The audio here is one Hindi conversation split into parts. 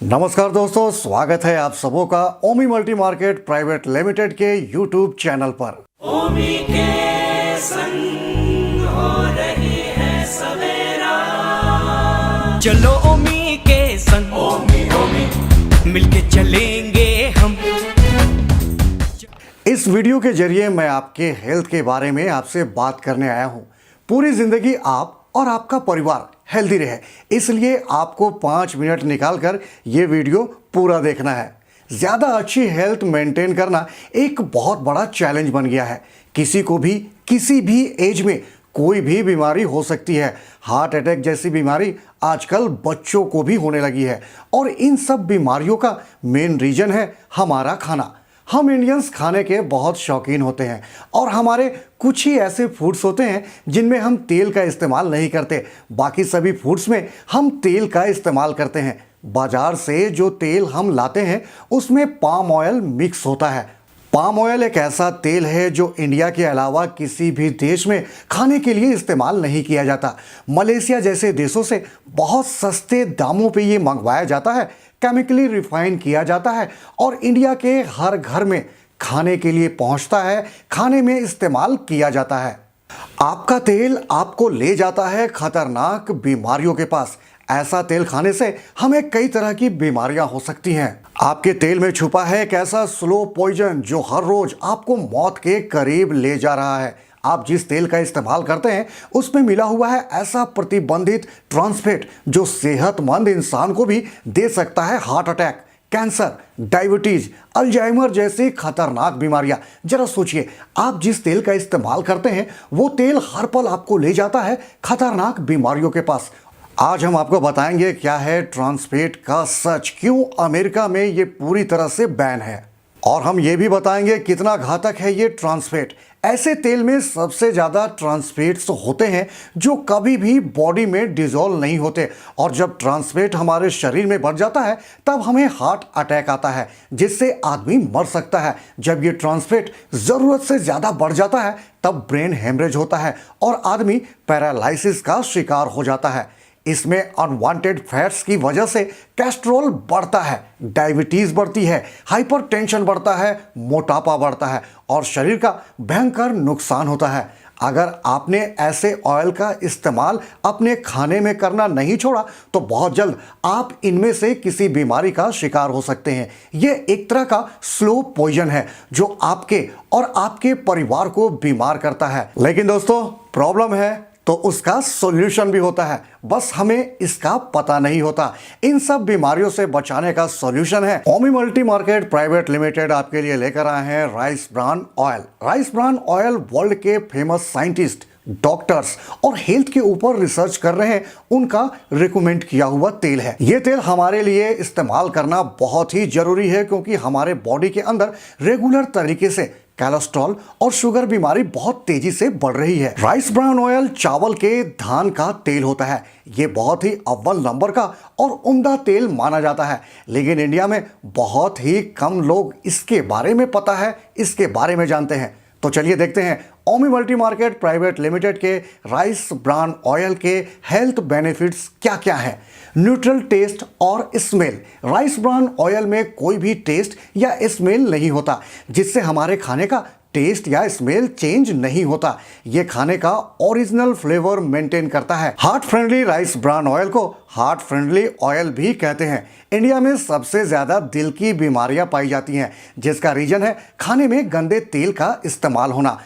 नमस्कार दोस्तों, स्वागत है आप सबों का ओमी मल्टी मार्केट प्राइवेट लिमिटेड के यूट्यूब चैनल पर। ओमी के संग हो रही है सवेरा, चलो ओमी के संग, ओमी ओमी मिलके चलेंगे हम। इस वीडियो के जरिए मैं आपके हेल्थ के बारे में आपसे बात करने आया हूं। पूरी जिंदगी आप और आपका परिवार हेल्दी रहे, इसलिए आपको 5 मिनट निकालकर ये वीडियो पूरा देखना है। ज़्यादा अच्छी हेल्थ मेंटेन करना एक बहुत बड़ा चैलेंज बन गया है। किसी को भी किसी भी एज में कोई भी बीमारी हो सकती है। हार्ट अटैक जैसी बीमारी आजकल बच्चों को भी होने लगी है और इन सब बीमारियों का मेन रीज़न है हमारा खाना। हम इंडियंस खाने के बहुत शौकीन होते हैं और हमारे कुछ ही ऐसे फूड्स होते हैं जिनमें हम तेल का इस्तेमाल नहीं करते। बाकी सभी फूड्स में हम तेल का इस्तेमाल करते हैं। बाजार से जो तेल हम लाते हैं उसमें पाम ऑयल मिक्स होता है। पाम ऑयल एक ऐसा तेल है जो इंडिया के अलावा किसी भी देश में खाने के लिए इस्तेमाल नहीं किया जाता। मलेशिया जैसे देशों से बहुत सस्ते दामों पे ये मंगवाया जाता है, केमिकली रिफाइन किया जाता है और इंडिया के हर घर में खाने के लिए पहुंचता है, खाने में इस्तेमाल किया जाता है। आपका तेल आपको ले जाता है खतरनाक बीमारियों के पास। ऐसा तेल खाने से हमें कई तरह की बीमारियां हो सकती हैं। आपके तेल में छुपा है एक ऐसा स्लो पॉइजन जो हर रोज आपको मौत के करीब ले जा रहा है। आप जिस तेल का इस्तेमाल करते हैं उसमें मिला हुआ है ऐसा प्रतिबंधित ट्रांसफैट जो सेहतमंद इंसान को भी दे सकता है heart attack, cancer, diabetes, Alzheimer जैसी खतरनाक बीमारियां। जरा सोचिए, आप जिस तेल का इस्तेमाल करते हैं वो तेल हर पल आपको ले जाता है खतरनाक बीमारियों के पास। आज हम आपको बताएंगे क्या है ट्रांसफैट का सच, क्यों अमेरिका में ये पूरी तरह से बैन है, और हम ये भी बताएंगे कितना घातक है ये ट्रांसफैट। ऐसे तेल में सबसे ज़्यादा ट्रांसफैट्स होते हैं जो कभी भी बॉडी में डिजोल्व नहीं होते, और जब ट्रांसफैट हमारे शरीर में बढ़ जाता है तब हमें हार्ट अटैक आता है जिससे आदमी मर सकता है। जब ये ट्रांसफैट ज़रूरत से ज़्यादा बढ़ जाता है तब ब्रेन हेमरेज होता है और आदमी पैरालिसिस का शिकार हो जाता है। इसमें अनवांटेड फैट्स की वजह से कोलेस्ट्रॉल बढ़ता है, डायबिटीज बढ़ती है, हाइपरटेंशन बढ़ता है, मोटापा बढ़ता है और शरीर का भयंकर नुकसान होता है। अगर आपने ऐसे ऑयल का इस्तेमाल अपने खाने में करना नहीं छोड़ा तो बहुत जल्द आप इनमें से किसी बीमारी का शिकार हो सकते हैं। ये एक तरह का स्लो पॉइजन है जो आपके और आपके परिवार को बीमार करता है। लेकिन दोस्तों, प्रॉब्लम है तो उसका सॉल्यूशन भी होता है, बस हमें इसका पता नहीं होता। इन सब बीमारियों से बचाने का सॉल्यूशन है ओमी मल्टी मार्केट प्राइवेट लिमिटेड आपके लिए लेकर आए हैं rice bran oil. Rice bran oil world के फेमस साइंटिस्ट, डॉक्टर्स और हेल्थ के ऊपर रिसर्च कर रहे हैं उनका रिकमेंड किया हुआ तेल है। ये तेल हमारे लिए इस्तेमाल करना बहुत ही जरूरी है क्योंकि हमारे बॉडी के अंदर रेगुलर तरीके से कोलेस्ट्रॉल और शुगर बीमारी बहुत तेजी से बढ़ रही है। राइस ब्रान ऑयल चावल के धान का तेल होता है। ये बहुत ही अव्वल नंबर का और उम्दा तेल माना जाता है, लेकिन इंडिया में बहुत ही कम लोग इसके बारे में पता है, इसके बारे में जानते हैं। तो चलिए देखते हैं ओमी मल्टी मार्केट प्राइवेट लिमिटेड के राइस ब्रान ऑयल के हेल्थ बेनिफिट्स क्या क्या हैं। न्यूट्रल टेस्ट और स्मेल। राइस ब्रान ऑयल में कोई भी टेस्ट या स्मेल नहीं होता, जिससे हमारे खाने का टेस्ट या स्मेल चेंज नहीं होता। ये खाने का ओरिजिनल फ्लेवर मेंटेन करता है। Heart friendly rice bran oil को हार्ट फ्रेंडली ऑयल भी कहते हैं। इंडिया में सबसे ज़्यादा दिल की बीमारियां पाई जाती हैं, जिसका रीजन है खाने में गंदे तेल का इस्तेमाल होना।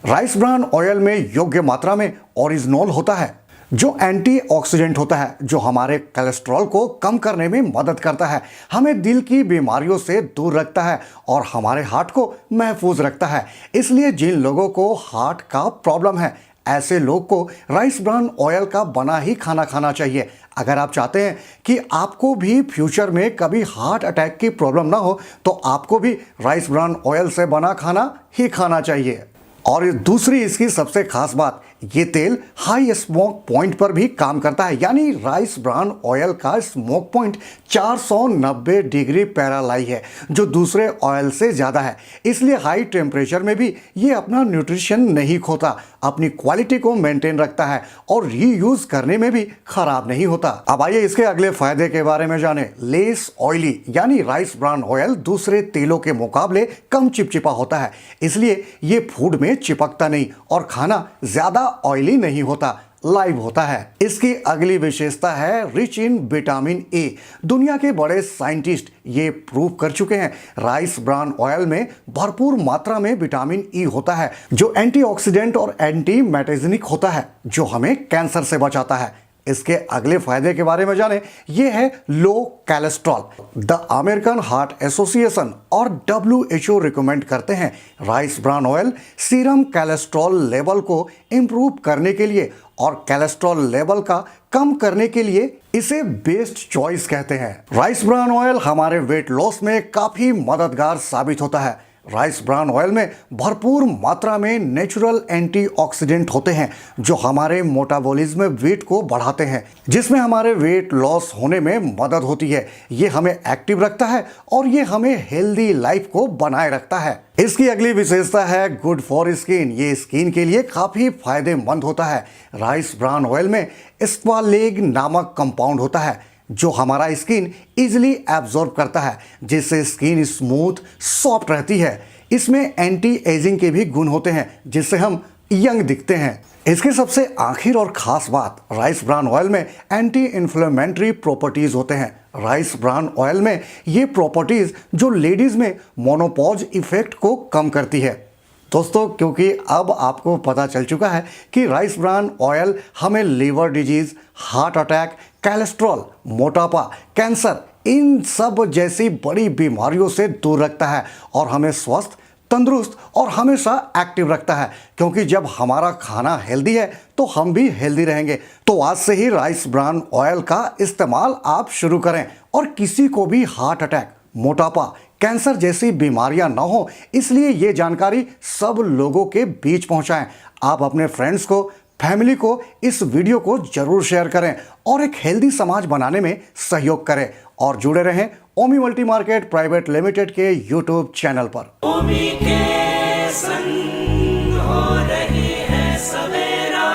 राइस ब्रान ऑयल में योग्य मात्रा में ओरिजिनोल होता है जो एंटीऑक्सीडेंट होता है, जो हमारे कोलेस्ट्रॉल को कम करने में मदद करता है, हमें दिल की बीमारियों से दूर रखता है और हमारे हार्ट को महफूज रखता है। इसलिए जिन लोगों को हार्ट का प्रॉब्लम है ऐसे लोग को राइस ब्रान ऑयल का बना ही खाना खाना चाहिए। अगर आप चाहते हैं कि आपको भी फ्यूचर में कभी हार्ट अटैक की प्रॉब्लम ना हो तो आपको भी राइस ब्रान ऑयल से बना खाना ही खाना चाहिए। और दूसरी इसकी सबसे खास बात, ये तेल हाई स्मोक पॉइंट पर भी काम करता है, यानी राइस ब्रान ऑयल का स्मोक पॉइंट 490 डिग्री पैरालाई है, जो दूसरे ऑयल से ज़्यादा है। इसलिए हाई टेम्परेचर में भी ये अपना न्यूट्रिशन नहीं खोता, अपनी क्वालिटी को मेंटेन रखता है और रीयूज करने में भी खराब नहीं होता। अब आइए इसके अगले फायदे के बारे में जाने। लेस ऑयली, यानी राइस ब्रान ऑयल दूसरे तेलों के मुकाबले कम चिपचिपा होता है, इसलिए ये फूड में चिपकता नहीं और खाना ज्यादा ऑयली नहीं होता, लाइव होता है। इसकी अगली विशेषता है रिच इन विटामिन ए। दुनिया के बड़े साइंटिस्ट ये प्रूव कर चुके हैं, राइस ब्रान ऑयल में भरपूर मात्रा में विटामिन ई होता है, जो एंटीऑक्सीडेंट और एंटी मेटाजेनिक होता है, जो हमें कैंसर से बचाता है। इसके अगले फायदे के बारे में जाने, ये है low cholesterol. The American Heart Association और WHO रिकमेंड करते हैं rice bran oil serum cholesterol level को इंप्रूव करने के लिए और कोलेस्ट्रॉल लेवल का कम करने के लिए इसे बेस्ट चॉइस कहते हैं। राइस ब्रान ऑयल हमारे वेट लॉस में काफी मददगार साबित होता है। राइस ब्रान ऑयल में भरपूर मात्रा में नेचुरल एंटीऑक्सीडेंट होते हैं, जो हमारे मेटाबॉलिज्म वेट को बढ़ाते हैं, जिसमें हमारे वेट लॉस होने में मदद होती है। ये हमें एक्टिव रखता है और ये हमें हेल्दी लाइफ को बनाए रखता है। इसकी अगली विशेषता है गुड फॉर स्किन। ये स्किन के लिए काफी फायदेमंद होता है। राइस ब्रान ऑयल में स्क्वालेग नामक कंपाउंड होता है, जो हमारा स्किन इजीली एब्जॉर्ब करता है, जिससे स्किन स्मूथ सॉफ्ट रहती है। इसमें एंटी एजिंग के भी गुण होते हैं, जिससे हम यंग दिखते हैं। इसके सबसे आखिर और खास बात, राइस ब्रान ऑयल में एंटी इन्फ्लेमेटरी प्रॉपर्टीज होते हैं। राइस ब्रान ऑयल में ये प्रॉपर्टीज जो लेडीज में मोनोपॉज इफेक्ट को कम करती है। दोस्तों, क्योंकि अब आपको पता चल चुका है कि राइस ब्रान ऑयल हमें liver disease, heart attack, cholesterol, मोटापा, कैंसर, इन सब जैसी बड़ी बीमारियों से दूर रखता है और हमें स्वस्थ, तंदुरुस्त और हमेशा एक्टिव रखता है। क्योंकि जब हमारा खाना हेल्दी है तो हम भी हेल्दी रहेंगे। तो आज से ही राइस ब्रान ऑयल का इस्तेमाल आप शुरू करें और किसी को भी हार्ट अटैक, मोटापा, कैंसर जैसी बीमारियां ना हो, इसलिए ये जानकारी सब लोगों के बीच पहुंचाएं। आप अपने फ्रेंड्स को, फैमिली को इस वीडियो को जरूर शेयर करें और एक हेल्दी समाज बनाने में सहयोग करें और जुड़े रहें ओमी मल्टी मार्केट प्राइवेट लिमिटेड के यूट्यूब चैनल पर। ओमी के संग हो रही है सवेरा,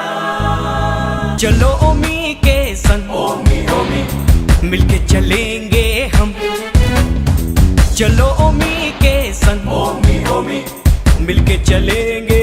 चलो ओमी के संग, ओमी ओमी मिलके चलेंगे हम। चलो ओमी के संग, ओमी ओमी मिलके चलेंगे।